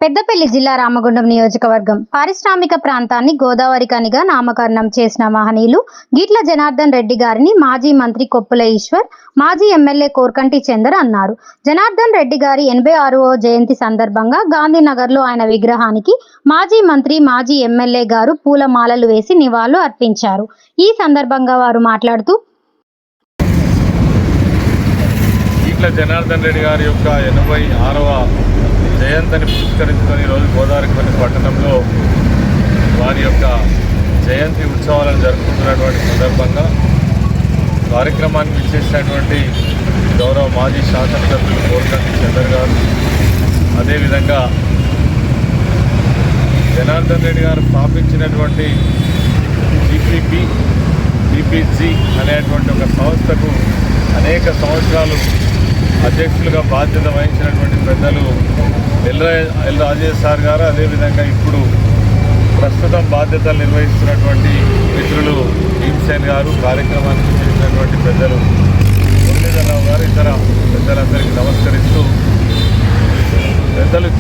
పెద్దపల్లి జిల్లా రామగుండం నియోజకవర్గం పారిశ్రామిక ప్రాంతాన్ని గోదావరి కనిగా నామకరణం చేసిన మహనీయులు గిట్ల జనార్దన్ రెడ్డి గారిని మాజీ మంత్రి కొప్పుల ఈశ్వర్, మాజీ ఎమ్మెల్యే కోర్కంటి చందర్ అన్నారు. జనార్దన్ రెడ్డి గారి 86వ జయంతి సందర్భంగా గాంధీనగర్లో ఆయన విగ్రహానికి మాజీ మంత్రి, మాజీ ఎమ్మెల్యే గారు పూలమాలలు వేసి నివాళులు అర్పించారు. ఈ సందర్భంగా వారు మాట్లాడుతూ, గిట్ల జనార్దన్ రెడ్డి గారి యొక్క 86వ జయంతిని పురస్కరించుకొని ఈరోజు గోదావరిఖని పట్టణంలో వారి యొక్క జయంతి ఉత్సవాలను జరుపుకుంటున్నటువంటి సందర్భంగా కార్యక్రమాన్ని విచ్చేసినటువంటి గౌరవ మాజీ శాసనసభ్యులు కోర్కంటి చందర్ గారు, అదేవిధంగా జనార్దన్ రెడ్డి గారు స్థాపించినటువంటి జీపీజీ అనేటువంటి ఒక సంస్థకు అనేక సంవత్సరాలు అధ్యక్షులుగా బాధ్యత వహించినటువంటి పెద్దలు ఎల్ రాజేష్ సార్ గారు, అదేవిధంగా ఇప్పుడు ప్రస్తుతం బాధ్యతలు నిర్వహిస్తున్నటువంటి మిత్రులు భీమ్సేన్ గారు, కార్యక్రమానికి చేసినటువంటి పెద్దలు మురళీధరరావు గారు, ఇతర పెద్దలందరికీ నమస్కరిస్తూ, పెద్దలు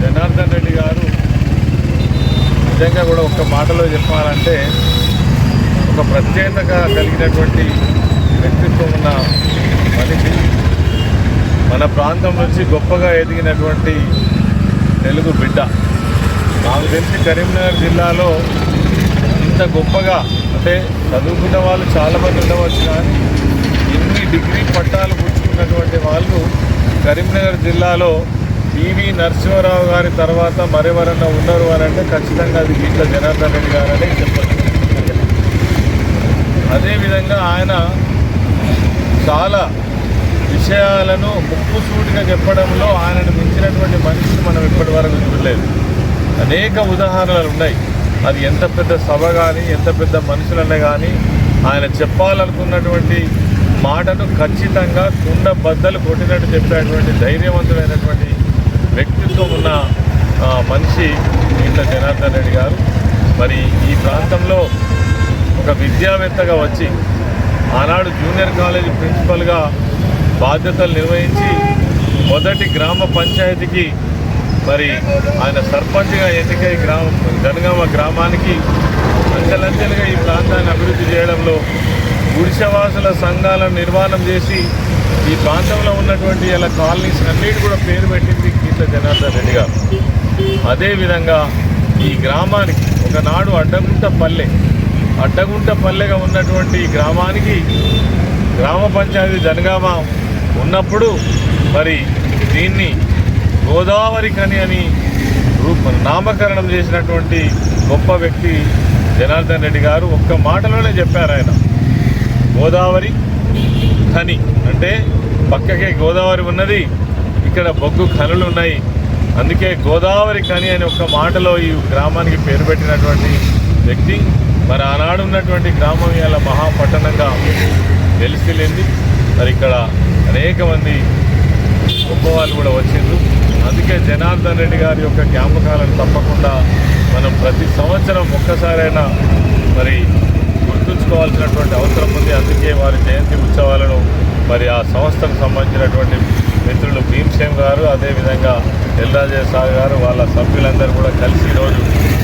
జనార్దన్ రెడ్డి గారు నిజంగా కూడా ఒక మాటలో చెప్పాలంటే ఒక ప్రత్యేకత కలిగినటువంటి వ్యక్తిత్వం ఉన్న మనిషి. మన ప్రాంతం నుంచి గొప్పగా ఎదిగినటువంటి తెలుగు బిడ్డ. నాకు తెలిసి కరీంనగర్ జిల్లాలో ఇంత గొప్పగా, అంటే చదువుకున్న వాళ్ళు చాలామంది ఉండవచ్చు, కానీ ఇన్ని డిగ్రీ పట్టాలు పుచ్చుకున్నటువంటి వాళ్ళు కరీంనగర్ జిల్లాలో పివి నరసింహారావు గారి తర్వాత మరెవరన్నా ఉన్నారు అని అంటే ఖచ్చితంగా అది గిట్ల జనార్దన్ రెడ్డి గారనే చెప్పచ్చు. అదేవిధంగా ఆయన చాలా విషయాలను ముక్కుసూటిగా చెప్పడంలో ఆయనను మించినటువంటి మనిషిని మనం ఇప్పటి వరకు చూడలేదు. అనేక ఉదాహరణలు ఉన్నాయి. అది ఎంత పెద్ద సభ కానీ, ఎంత పెద్ద మనుషులనే కానీ ఆయన చెప్పాలనుకున్నటువంటి మాటను ఖచ్చితంగా కుండ బద్దలు కొట్టినట్టు చెప్పేటువంటి ధైర్యవంతుడైనటువంటి వ్యక్తిత్వం ఉన్న మనిషి గిట్ల జనార్దన్ రెడ్డి గారు. మరి ఈ ప్రాంతంలో ఒక విద్యావేత్తగా వచ్చి ఆనాడు జూనియర్ కాలేజీ ప్రిన్సిపల్గా బాధ్యతలు నిర్వహించి మొదటి గ్రామ పంచాయతీకి మరి ఆయన సర్పంచ్గా ఎన్నికై జనగామ గ్రామానికి అంచెలంచెలుగా ఈ ప్రాంతాన్ని అభివృద్ధి చేయడంలో గుడిసెవాసుల సంఘాలను నిర్మాణం చేసి ఈ ప్రాంతంలో ఉన్నటువంటి ఇలా కాలనీస్ అన్నిటి కూడా పేరు పెట్టింది గిట్ల జనార్దన్ రెడ్డి గారు. అదేవిధంగా ఈ గ్రామానికి ఒకనాడు అడ్డగుంట పల్లెగా ఉన్నటువంటి గ్రామానికి గ్రామ పంచాయతీ జనగామ ఉన్నప్పుడు మరి దీన్ని గోదావరి ఖని అని నామకరణం చేసినటువంటి గొప్ప వ్యక్తి జనార్దన్ రెడ్డి గారు. ఒక్క మాటలోనే చెప్పారు ఆయన, గోదావరి ఖని అంటే పక్కకే గోదావరి ఉన్నది, ఇక్కడ బొగ్గు ఖనులు ఉన్నాయి, అందుకే గోదావరి ఖని అని ఒక్క మాటలో ఈ గ్రామానికి పేరు పెట్టినటువంటి వ్యక్తి. మరి ఆనాడు ఉన్నటువంటి గ్రామం ఇలా మహాపట్టణంగా వెలిసిల్లింది. మరి ఇక్కడ అనేక మంది గొప్ప వాళ్ళు కూడా వచ్చిండ్రు. అందుకే జనార్దన్ రెడ్డి గారి యొక్క జ్ఞాపకాలను తప్పకుండా మనం ప్రతి సంవత్సరం ఒక్కసారైనా మరి గుర్తుంచుకోవాల్సినటువంటి అవసరం ఉంది. అందుకే వారి జయంతి ఉత్సవాలను మరి ఆ సంస్థకు సంబంధించినటువంటి మిత్రులు భీమ్సేన్ గారు, అదేవిధంగా ఎల్ రాజేష్ సార్ గారు, వాళ్ళ సభ్యులందరూ కూడా కలిసి ఈరోజు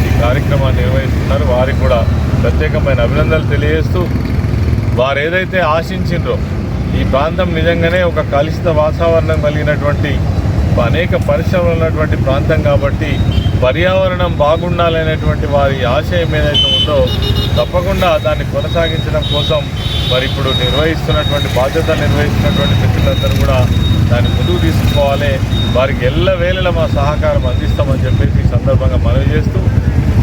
ఈ కార్యక్రమాన్ని నిర్వహిస్తున్నారు. వారికి కూడా ప్రత్యేకమైన అభినందనలు తెలియజేస్తూ, వారు ఏదైతే ఆశించిండ్రో ఈ ప్రాంతం నిజంగానే ఒక కలుషిత వాతావరణం కలిగినటువంటి అనేక పరిశ్రమలు ఉన్నటువంటి ప్రాంతం కాబట్టి పర్యావరణం బాగుండాలనేటువంటి వారి ఆశయం ఏదైతే ఉందో తప్పకుండా దాన్ని కొనసాగించడం కోసం మరి ఇప్పుడు బాధ్యతలు నిర్వహిస్తున్నటువంటి మిత్రులందరూ కూడా దాన్ని ముందుకు తీసుకుపోవాలి. వారికి ఎల్లవేళలా మా సహకారం అందిస్తామని చెప్పేసి ఈ సందర్భంగా మనవి చేస్తూ,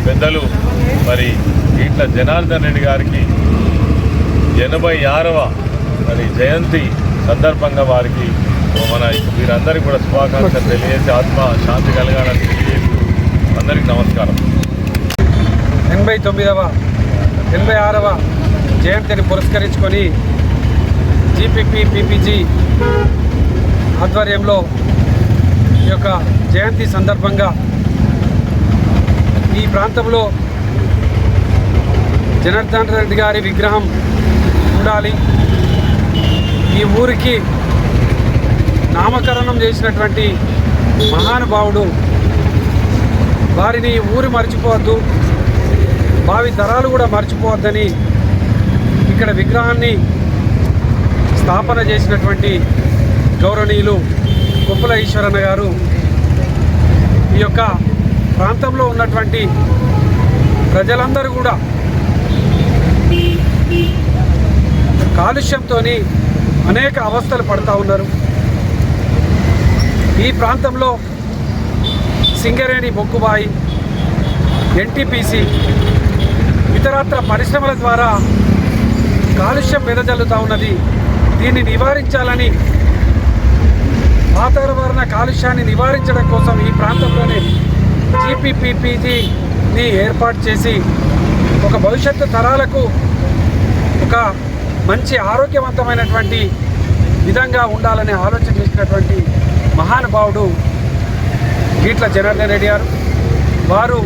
పెద్దలు మరి గిట్ల జనార్దన్ రెడ్డి గారికి 86వ మరి జయంతి సందర్భంగా వారికి వీరందరికీ కూడా శుభాకాంక్షలు తెలియజేసి ఆత్మ శాంతి కలగాలని తెలియజేస్తూ అందరికీ నమస్కారం. 86వ జయంతిని పురస్కరించుకొని పీపీజీ ఆధ్వర్యంలో ఈ యొక్క జయంతి సందర్భంగా ఈ ప్రాంతంలో జనార్దన్ రెడ్డి గారి విగ్రహం ఉండాలి, ఈ ఊరికి నామకరణం చేసినటువంటి మహానుభావుడు వారిని ఊరు మర్చిపోవద్దు, భావి తరాలు కూడా మర్చిపోవద్దని ఇక్కడ విగ్రహాన్ని స్థాపన చేసినటువంటి గౌరవనీయులు కొప్పుల ఈశ్వరన్న గారు ఈ యొక్క ప్రాంతంలో ఉన్నటువంటి ప్రజలందరూ కూడా కాలుష్యంతో అనేక అవస్థలు పడుతూ ఉన్నారు. ఈ ప్రాంతంలో సింగరేణి బొగ్గుబాయి, ఎన్టీపీసీ, ఇతరత్ర పరిశ్రమల ద్వారా కాలుష్యం వెదజల్లుతూ ఉన్నది. దీన్ని నివారించాలని, వాతావరణ కాలుష్యాన్ని నివారించడం కోసం ఈ ప్రాంతంలోనే జీపీపీపీని ఏర్పాటు చేసి ఒక భవిష్యత్తు తరాలకు ఒక మంచి ఆరోగ్యవంతమైనటువంటి విధంగా ఉండాలనే ఆలోచన చేసినటువంటి మహానుభావుడు గీట్ల జనార్దన్ రెడ్డి గారు. వారు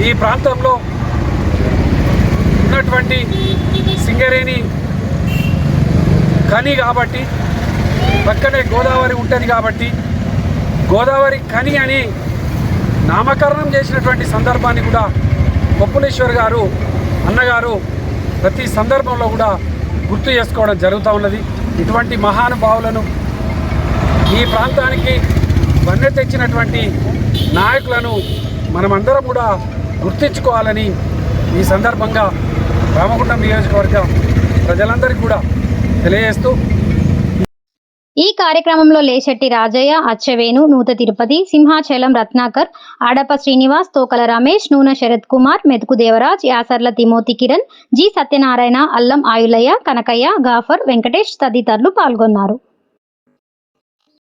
ఈ ప్రాంతంలో ఉన్నటువంటి సింగరేణి ఖని కాబట్టి, పక్కనే గోదావరి ఉంటుంది కాబట్టి గోదావరి ఖని అని నామకరణం చేసినటువంటి సందర్భాన్ని కూడా కొప్పులేశ్వర్ గారు అన్నగారు ప్రతి సందర్భంలో కూడా గుర్తు చేసుకోవడం జరుగుతూ ఉన్నది. ఇటువంటి మహానుభావులను, ఈ ప్రాంతానికి వన్నె తెచ్చినటువంటి నాయకులను మనమందరం కూడా గుర్తించుకోవాలని ఈ సందర్భంగా రామగుండం నియోజకవర్గ ప్రజలందరికీ కూడా తెలియజేస్తూ, ఈ కార్యక్రమంలో లేశెట్టి రాజయ్య, అచ్చవేణు, నూత తిరుపతి, సింహాచలం రత్నాకర్, ఆడప శ్రీనివాస్, తోకల రమేష్, నూనె శరత్ కుమార్, మెతుకు దేవరాజ్, యాసర్ల తిమోతి కిరణ్, జి సత్యనారాయణ, అల్లం ఆయులయ్య, కనకయ్య, గాఫర్, వెంకటేష్ తదితరులు పాల్గొన్నారు.